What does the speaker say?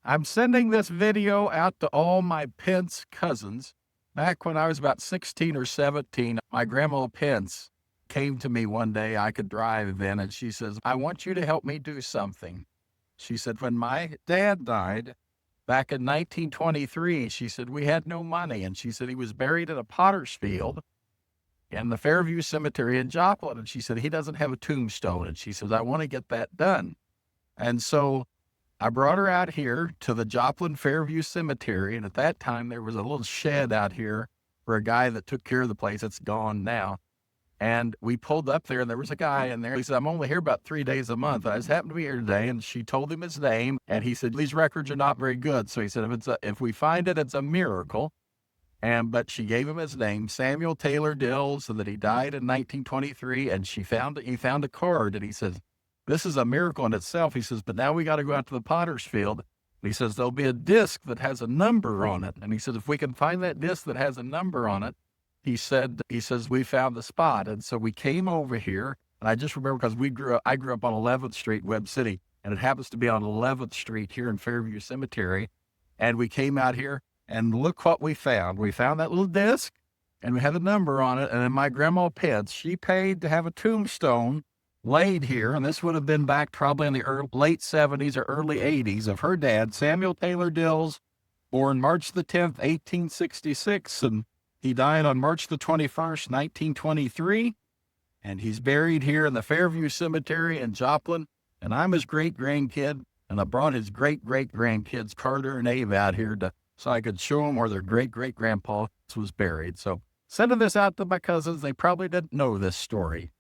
I'm sending this video out to all my Pence cousins. Back when I was about 16 or 17, my grandma Pence came to me one day. I could drive then, and she says, I want you to help me do something. She said, when my dad died back in 1923, she said, we had no money. And she said, he was buried in a potter's field in the Fairview Cemetery in Joplin. And she said, he doesn't have a tombstone. And she says, I want to get that done. And so I brought her out here to the Joplin Fairview Cemetery. And at that time, there was a little shed out here for a guy that took care of the place. It's gone now. And we pulled up there, and there was a guy in there. He said, I'm only here about 3 days a month. I just happened to be here today. And she told him his name. And he said, these records are not very good. So he said, if we find it, it's a miracle. But she gave him his name, Samuel Taylor Dills, and that he died in 1923. And he found a card, and he says, this is a miracle in itself. He says, but now we got to go out to the potter's field. And he says, there'll be a disc that has a number on it. And he says, if we can find that disc that has a number on it, he says, we found the spot. And so we came over here. And I just remember because I grew up on 11th Street, Webb City, and it happens to be on 11th Street here in Fairview Cemetery. And we came out here, and look what we found. We found that little disc, and we had a number on it. And then my grandma Pence, she paid to have a tombstone laid here, and this would have been back probably in the late 70s or early 80s, of her dad, Samuel Taylor Dills, born March the 10th, 1866, and he died on March the 21st, 1923, and he's buried here in the Fairview Cemetery in Joplin, and I'm his great-grandkid, and I brought his great-great-grandkids, Carter and Abe, out here so I could show them where their great-great-grandpa was buried. So sending this out to my cousins. They probably didn't know this story.